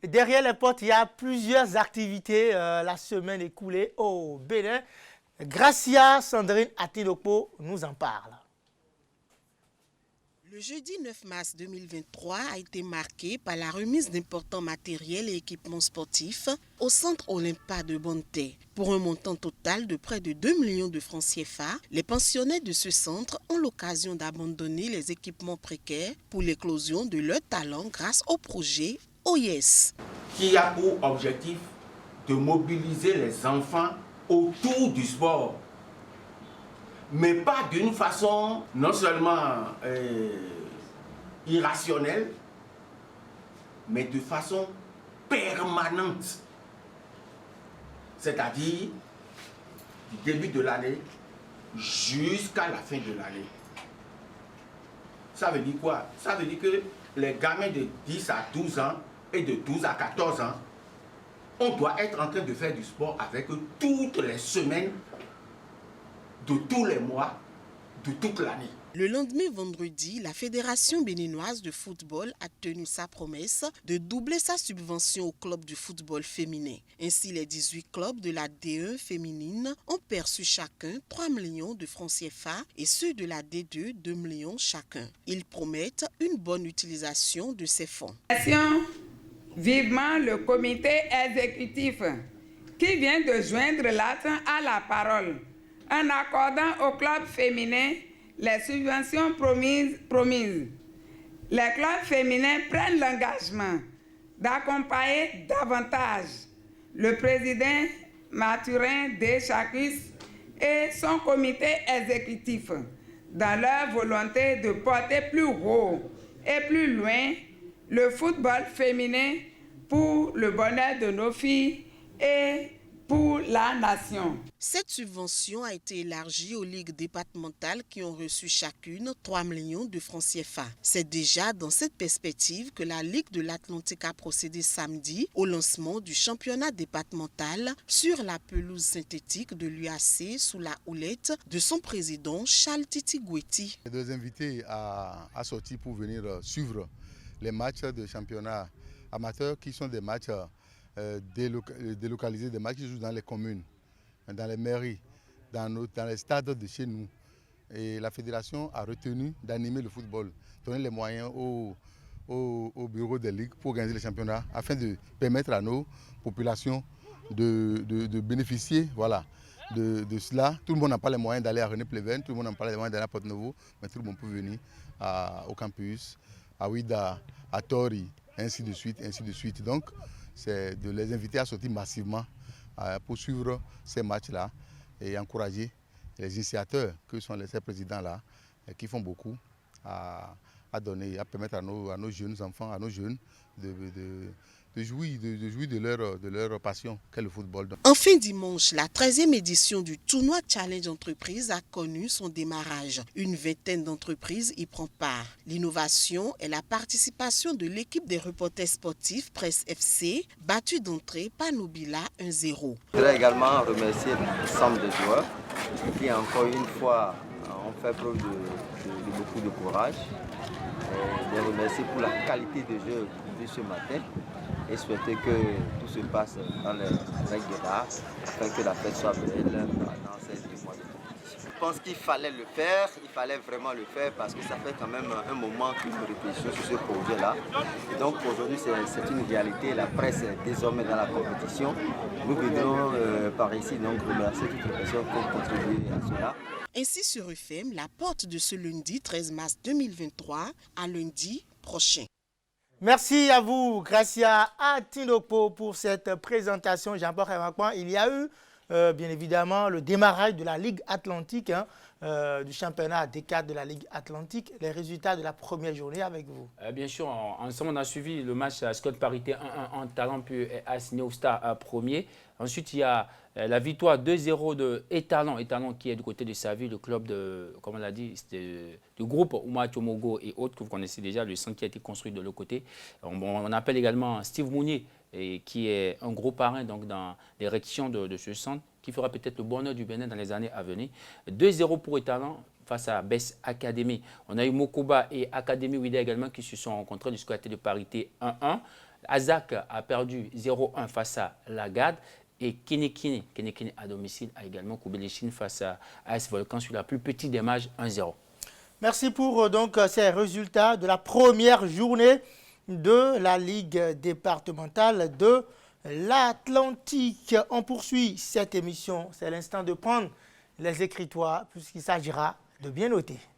derrière les portes, il y a plusieurs activités la semaine écoulée au Bénin. Gracia Sandrine Atinokpo nous en parle. Le jeudi 9 mars 2023 a été marqué par la remise d'importants matériels et équipements sportifs au centre Olympa de Bonté. Pour un montant total de près de 2 millions de francs CFA, les pensionnaires de ce centre ont l'occasion d'abandonner les équipements précaires pour l'éclosion de leur talent grâce au projet OYES. Qui a pour objectif de mobiliser les enfants autour du sport. Mais pas d'une façon non seulement irrationnelle, mais de façon permanente. C'est-à-dire du début de l'année jusqu'à la fin de l'année. Ça veut dire quoi? Ça veut dire que les gamins de 10 à 12 ans et de 12 à 14 ans, on doit être en train de faire du sport avec eux toutes les semaines, de tous les mois, de toute l'année. Le lendemain vendredi, la Fédération béninoise de football a tenu sa promesse de doubler sa subvention au club du football féminin. Ainsi, les 18 clubs de la D1 féminine ont perçu chacun 3 millions de francs CFA et ceux de la D2 2 millions chacun. Ils promettent une bonne utilisation de ces fonds. Vivement le comité exécutif qui vient de joindre l'ATN à la parole en accordant au club féminin les subventions promises. Les clubs féminins prennent l'engagement d'accompagner davantage le président Mathurin Deschacus et son comité exécutif dans leur volonté de porter plus haut et plus loin le football féminin pour le bonheur de nos filles et pour la nation. Cette subvention a été élargie aux ligues départementales qui ont reçu chacune 3 millions de francs CFA. C'est déjà dans cette perspective que la Ligue de l'Atlantique a procédé samedi au lancement du championnat départemental sur la pelouse synthétique de l'UAC sous la houlette de son président Charles Titi Goueti. Les deux invités à sortir pour venir suivre les matchs de championnat amateur qui sont des matchs délocalisés, des matchs qui jouent dans les communes, dans les mairies, dans les stades de chez nous. Et la fédération a retenu d'animer le football, donner les moyens au bureau des ligues pour organiser les championnats afin de permettre à nos populations de bénéficier de cela. Tout le monde n'a pas les moyens d'aller à René Pleven, tout le monde n'a pas les moyens d'aller à Porto-Novo, mais tout le monde peut venir au campus, à Ouida, à Tori, ainsi de suite, ainsi de suite. Donc, c'est de les inviter à sortir massivement pour suivre ces matchs-là et encourager les initiateurs, que sont ces présidents-là, qui font beaucoup à donner, à permettre à nos jeunes enfants, à nos jeunes de jouir de leur passion qu'est le football. Enfin dimanche, la 13e édition du tournoi Challenge Entreprise a connu son démarrage. Une vingtaine d'entreprises y prend part. L'innovation est la participation de l'équipe des reporters sportifs Presse FC, battue d'entrée par Nobila 1-0. Je voudrais également remercier l'ensemble des joueurs qui encore une fois ont fait preuve de beaucoup de courage. Les remercier pour la qualité de jeu de ce matin et souhaiter que tout se passe dans les règles de l'art afin que la fête soit belle dans ces 2 mois de compétition. Je pense qu'il fallait le faire, il fallait vraiment le faire parce que ça fait quand même un moment que nous réfléchissons sur ce projet-là. Et donc aujourd'hui c'est une réalité, la presse est désormais dans la compétition. Nous voudrions par ici donc remercier toutes les personnes qui ont contribué à cela. Ainsi sur UFM, la porte de ce lundi 13 mars 2023 à lundi prochain. Merci à vous, Gracia Atinokpo, pour cette présentation. Jean-Paul Remakouan, il y a eu bien évidemment le démarrage de la Ligue Atlantique, du championnat D4 de la Ligue Atlantique. Les résultats de la première journée avec vous. Bien sûr, ensemble on a suivi le match à Scott Parité 1-1 en talent puis assigné au Star premier. Ensuite, il y a la victoire 2-0 de Etalon qui est du côté de Saville, le club de, comme on l'a dit, du groupe Ouma Tchomogo et autres que vous connaissez déjà, le centre qui a été construit de l'autre côté. On appelle également Steve Mounier, qui est un gros parrain donc, dans l'érection de ce centre, qui fera peut-être le bonheur du Bénin dans les années à venir. 2-0 pour Etalon. face à Bess Academy. On a eu Mokoba et Academy Ouida également qui se sont rencontrés. Le score était de parité 1-1. Azak a perdu 0-1 face à Lagad. Et Kinekine à domicile a également coupé les chines face à AS Volcan sur la plus petite des matchs 1-0. Merci pour donc ces résultats de la première journée de la Ligue départementale de l'Atlantique. On poursuit cette émission. C'est l'instant de prendre les écritoires puisqu'il s'agira de bien noter.